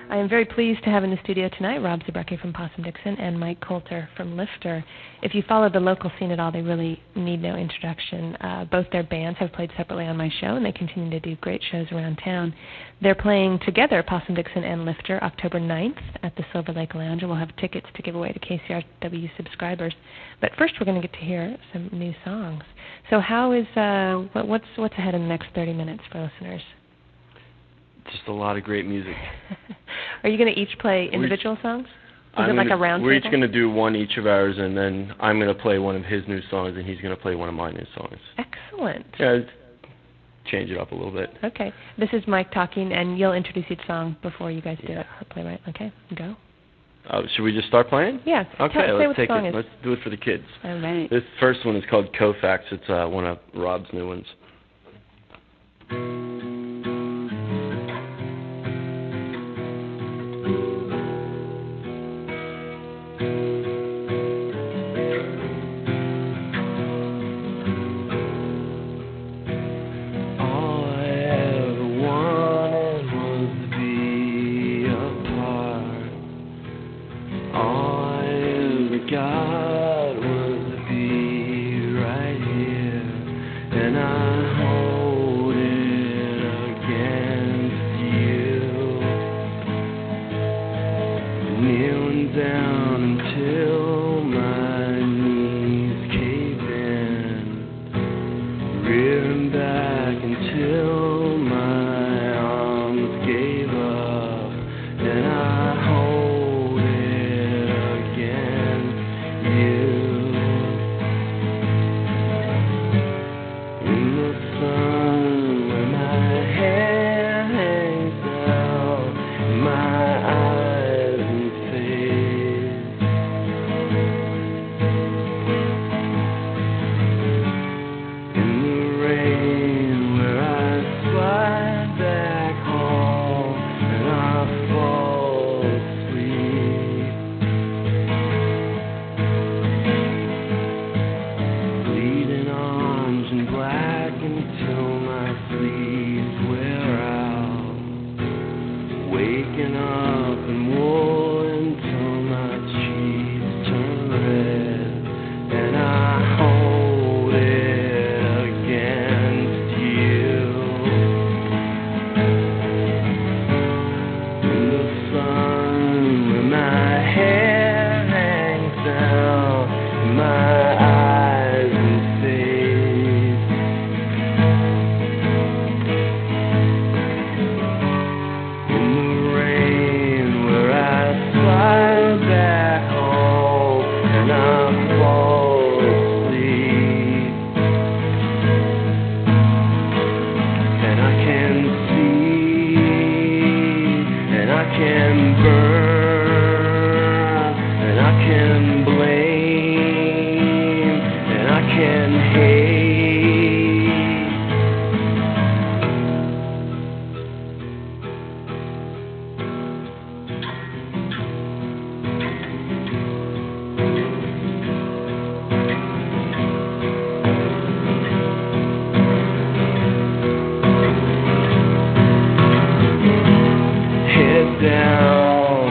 I am very pleased to have in the studio tonight Rob Zabrecky from Possum Dixon and Mike Coulter from Lifter. If you follow the local scene at all, they really need no introduction. Both their bands have played separately on my show, and they continue to do great shows around town. They're playing together, Possum Dixon and Lifter, October 9th at the Silver Lake Lounge, and we'll have tickets to give away to KCRW subscribers. But first, we're going to get to hear some new songs. So how is what's ahead in the next 30 minutes for listeners? Just a lot of great music. Are you going to each play individual songs? Is it like a round We're table? each going to do one each of ours, and then I'm going to play one of his new songs, and he's going to play one of my new songs. Excellent. Yeah, change it up a little bit. Okay. This is Mike talking, and you'll introduce each song before you guys do it. Play right. Okay, go. Should we just start playing? Yeah. Okay, let's take it. Is. Let's do it for the kids. All right. This first one is called Kcrw. It's one of Rob's new ones. God was to be right here, and I hold it against you. Kneeling down until my knees cave in, rearing back until my arms gave up, and I hold it against you. In the sun where my hair hangs down, my eyes and face, in the rain where I slide back home and I fall asleep, bleeding orange and black until my sleeves wear out, waking up and wool until my cheeks turn red, and I hold it against you. In the sun where my hair hangs down, my eyes and face, in the rain where I slide back home and I fall asleep, and I can see, and I can burn, and I can blame, and I can hate. Head down,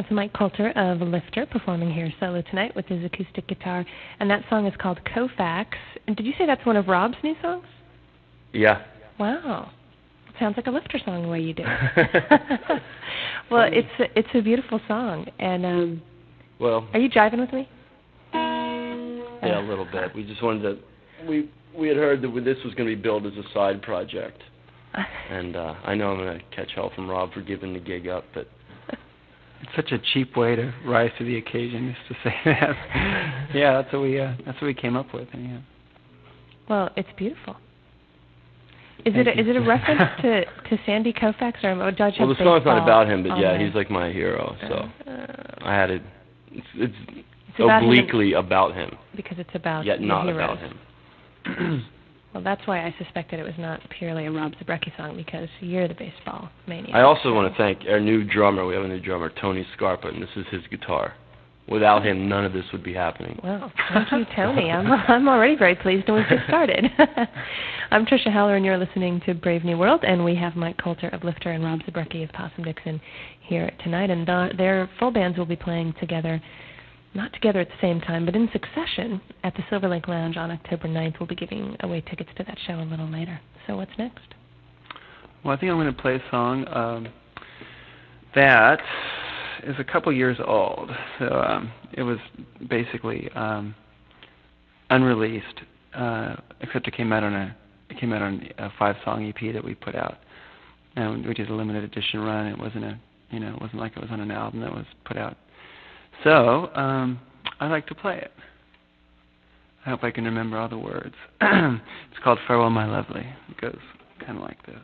That's Mike Coulter of Lifter performing here solo tonight with his acoustic guitar, and that song is called Kcrw. And did you say that's one of Rob's new songs? Yeah. Wow. It sounds like a Lifter song the way you do it. Well, it's a beautiful song, and well, are you jiving with me? Yeah, a little bit. We just wanted to. We had heard that this was going to be billed as a side project, and I know I'm going to catch hell from Rob for giving the gig up, but it's such a cheap way to rise to the occasion, just to say that. Yeah, that's what we came up with. Yeah. Well, it's beautiful. Is it a reference to Sandy Koufax or Dodge? Well, the song's not about him, but yeah, he's like my hero. So I had it. It's obliquely about him. Because it's about yet not heroes. about him. Well, that's why I suspected it was not purely a Rob Zabrecky song, because you're the baseball maniac. I also want to thank our new drummer. We have a new drummer, Tony Scarpa, and this is his guitar. Without him, none of this would be happening. Well, thank you, Tony. I'm already very pleased, and we've just started. I'm Tricia Heller, and you're listening to Brave New World, and we have Mike Coulter of Lifter and Rob Zabrecky of Possum Dixon here tonight, and their full bands will be playing together. Not together at the same time, but in succession at the Silver Lake Lounge on October 9th. We'll be giving away tickets to that show a little later. So what's next? Well, I think I'm going to play a song that is a couple years old. So it was basically unreleased, except it came out on a 5-song EP that we put out, and we did a limited edition run. It wasn't it wasn't like it was on an album that was put out. So, I like to play it. I hope I can remember all the words. It's called Farewell, My Lovely. It goes kind of like this.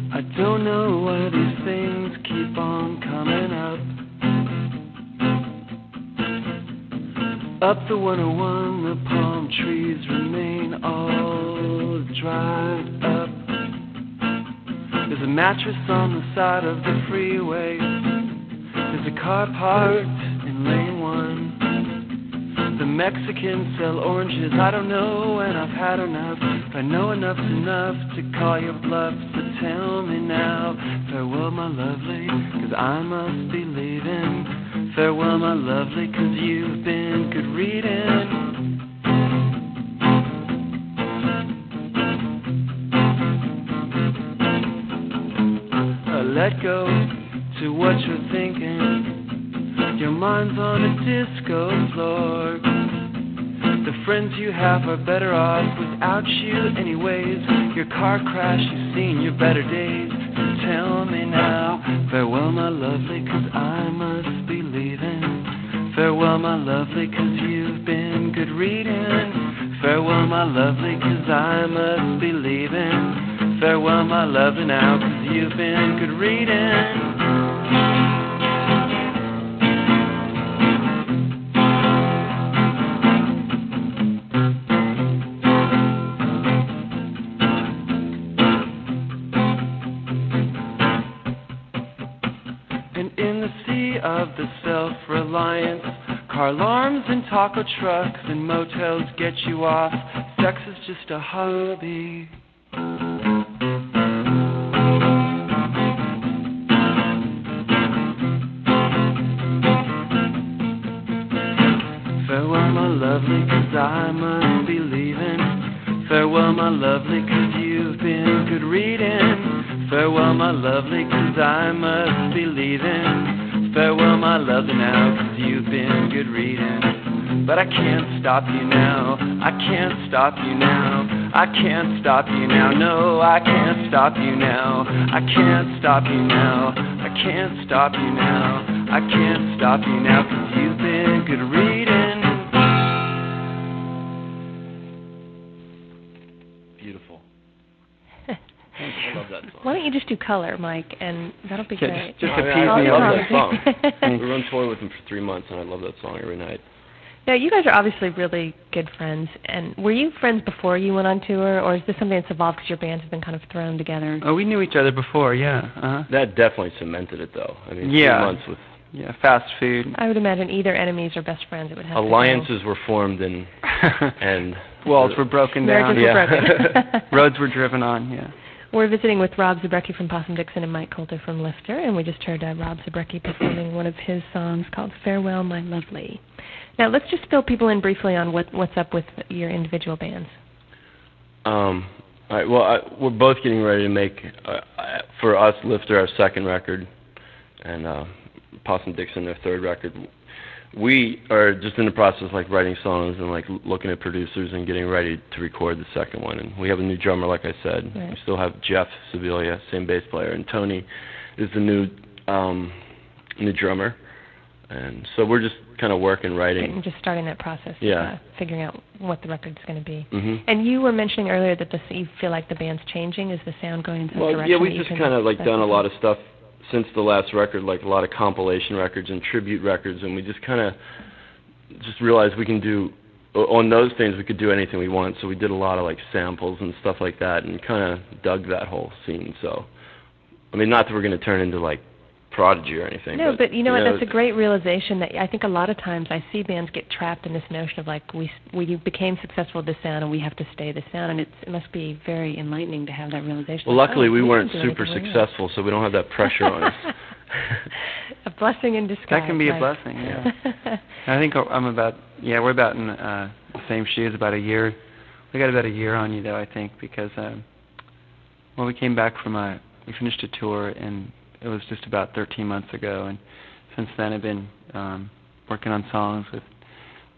I don't know why these things keep on coming up. Up the 101, the palm trees remain all dried up. There's a mattress on the side of the freeway. There's a car parked in lane 1. The Mexicans sell oranges, I don't know, and I've had enough. But I know enough's enough to call your bluff. So tell me now, farewell my lovely, 'cause I must be leaving. Farewell my lovely, 'cause you've been good reading. Let go to what you're thinking. Your mind's on a disco floor. The friends you have are better off without you anyways. Your car crash, you've seen your better days. So tell me now, farewell my lovely, 'cause I must be leaving. Farewell my lovely, 'cause you've been good reading. Farewell my lovely, 'cause I must be leaving. Farewell my lovely now, 'cause you've been good reading. Of the self-reliance, car alarms and taco trucks and motels get you off. Sex is just a hobby. Farewell my lovely, 'cause I must be leaving. Farewell my lovely, 'cause you've been good reading. Farewell my lovely, 'cause I must be leaving. Farewell my lovely now, 'cause you've been good reading. But I can't stop you now, I can't stop you now. I can't stop you now, no, I can't stop you now. I can't stop you now, I can't stop you now. I can't stop you now, 'cause you've been good reading. Beautiful. I love that song. Why don't you just do color, Mike, and that'll be great. Just I appease me. love I'll that song. We were on tour with him for 3 months, and I love that song every night. Now, you guys are obviously really good friends, and were you friends before you went on tour, or is this something that's evolved because your bands have been kind of thrown together? Oh, we knew each other before, yeah. Uh-huh. That definitely cemented it, though. I mean, 3 months with... Yeah, fast food. I would imagine either enemies or best friends. It would have alliances were formed and walls were broken down. Marriages were broken. Roads were driven on. Yeah. We're visiting with Rob Zabrecky from Possum Dixon and Mike Coulter from Lifter, and we just heard Rob Zabrecky performing one of his songs called "Farewell, My Lovely." Now, let's just fill people in briefly on what's up with your individual bands. All right. Well, we're both getting ready to make, for us, Lifter, our second record, and Possum Dixon, their third record. We are just in the process of like writing songs and like looking at producers and getting ready to record the second one. And we have a new drummer, like I said. Right. We still have Jeff Sevilla, same bass player, and Tony is the new drummer. And so we're just kind of working, writing. And just starting that process of figuring out what the record's going to be. Mm-hmm. And you were mentioning earlier that you feel like the band's changing. Is the sound going in some direction? Yeah, we've just kind of like done a lot of stuff since the last record, like a lot of compilation records and tribute records, and we just kind of just realized we can do, on those things, we could do anything we want. So we did a lot of like samples and stuff like that and kind of dug that whole scene. So, I mean, not that we're going to turn into like Prodigy or anything. No, but you know what? That's a great realization that I think a lot of times I see bands get trapped in this notion of like we became successful with this sound and we have to stay this sound, and it must be very enlightening to have that realization. Well, luckily we weren't super successful, so we don't have that pressure on us. A blessing in disguise. That can be a blessing, yeah. I think we're about in the same shoes, about a year. We got about a year on you, though, I think, because we came back from we finished a tour, and it was just about 13 months ago, and since then I've been working on songs with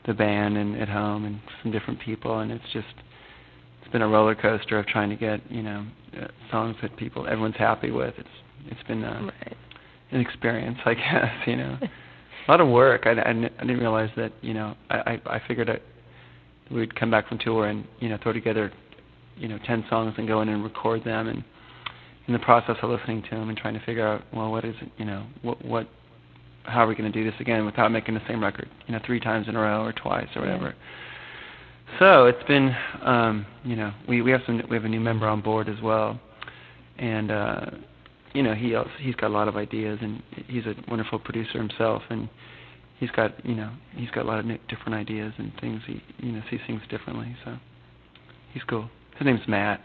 the band and at home and some different people, and it's been a roller coaster of trying to get songs that everyone's happy with. It's been an experience, I guess. A lot of work. I didn't realize that. I figured we'd come back from tour and throw together 10 songs and go in and record them, and in the process of listening to them and trying to figure out, well, what is it, how are we going to do this again without making the same record, 3 times in a row or twice or whatever. Yeah. So it's been, we have a new member on board as well, and he's got a lot of ideas, and he's a wonderful producer himself, and he's got a lot of different ideas and things. He sees things differently, so he's cool. His name's Matt.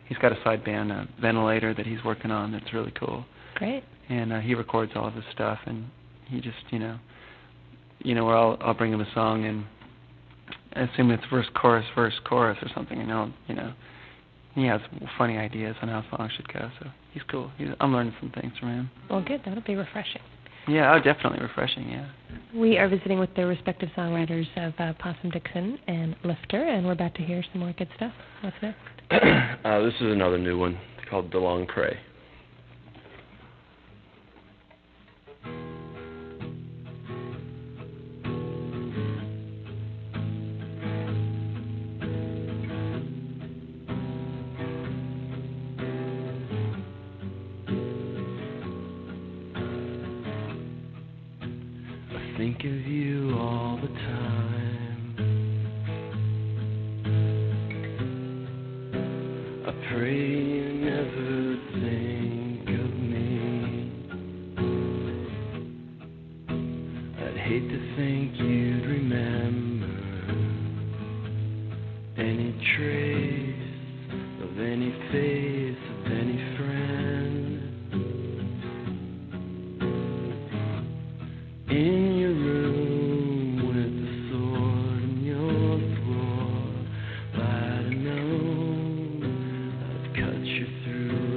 He's got a side band, Ventilator, that he's working on that's really cool. Great. And he records all of his stuff, and he just, where I'll bring him a song, and I assume it's verse, chorus, or something, and he has funny ideas on how songs should go, so he's cool. I'm learning some things from him. Well, good. That'll be refreshing. Yeah, definitely refreshing, yeah. We are visiting with the respective songwriters of Possum Dixon and Lifter, and we're about to hear some more good stuff. What's next? This is another new one called "The Long Prey." I think of you all the time. I pray you never think of me. I'd hate to think you'd remember any trace of any face of any friend in your room with the sword in your throat. I'd know I'd cut you through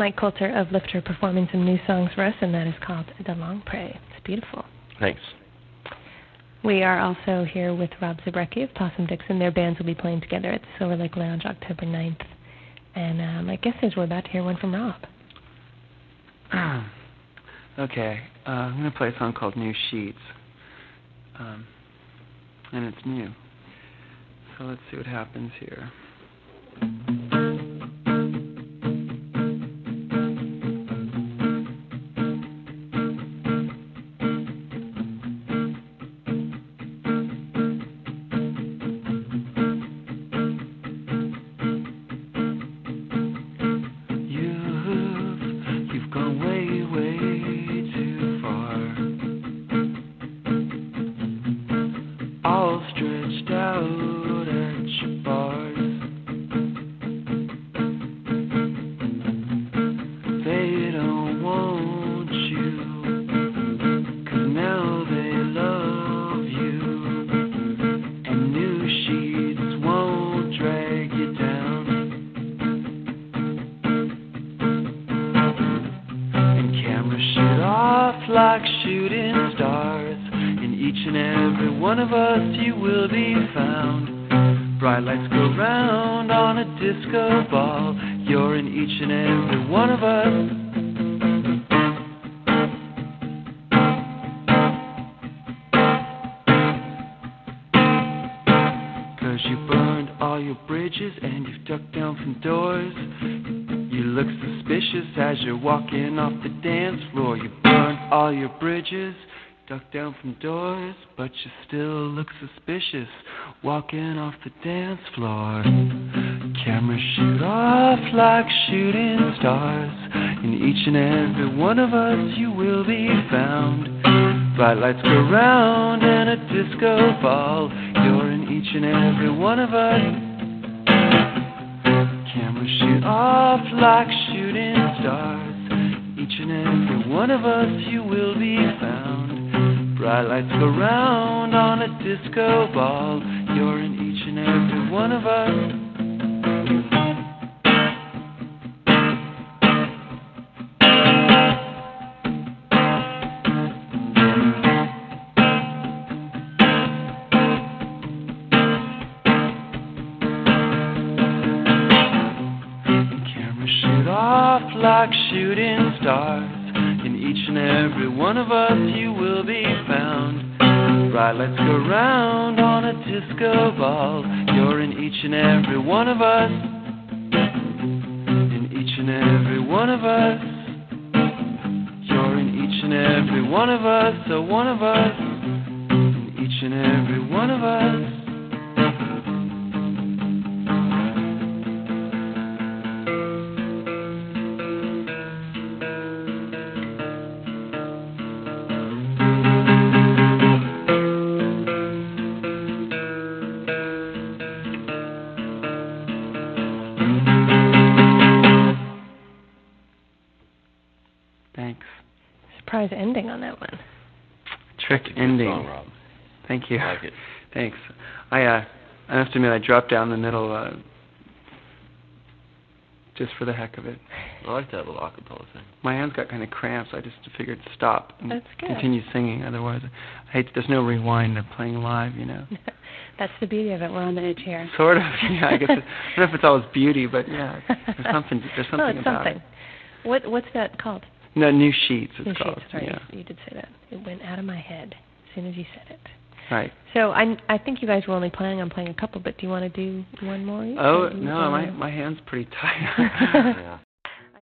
Mike Coulter of Lifter performing some new songs for us, and that is called The Long Pray. It's beautiful. Thanks. We are also here with Rob Zabrecky of Possum Dixon. Their bands will be playing together at the Silver Lake Lounge October 9th. And I guess we're about to hear one from Rob. Okay, I'm going to play a song called New Sheets. And it's new. So let's see what happens here. You've gone way, way too far. All stretched out at your bars. They don't want you, 'cause now they love you. And new sheets won't drag you down. And cameras shoot off like shooting stars. In each and every one of us you will be found. Bright lights go round on a disco ball. You're in each and every one of us. 'Cause you burned all your bridges and you've ducked down from doors. You look suspicious as you're walking off the dance floor. You burned all your bridges, ducked down from doors, but you still look suspicious walking off the dance floor. Cameras shoot off like shooting stars. In each and every one of us you will be found. Bright lights go round and a disco ball. You're in each and every one of us. Cameras shoot off like shooting stars. Each and every one of us you will be found. Bright lights go round on a disco ball. You're in each and every one of us. Like shooting stars. In each and every one of us you will be found. Bright lights go round on a disco ball. You're in each and every one of us. In each and every one of us. You're in each and every one of us. So one of us. In each and every one of us. Thanks. Surprise ending on that one. Trick ending. Song, Rob. Thank you. I like it. Thanks. I have to admit I dropped down the middle just for the heck of it. I like that little acapella thing. My hands got kind of cramped, so I just figured to stop and That's good. continue singing. Otherwise, I hate. There's no rewind of playing live, you know. That's the beauty of it. We're on the edge here. Sort of. Yeah. I guess I don't know if it's always beauty, but yeah, there's something. There's something well, it's about something. it. What's that called? No, New Sheets. It's New called. Sheets. Sorry, Yeah. you did say that. It went out of my head as soon as you said it. Right. So I think you guys were only planning on playing a couple, but do you want to do one more? Oh no, my hand's pretty tight. Yeah.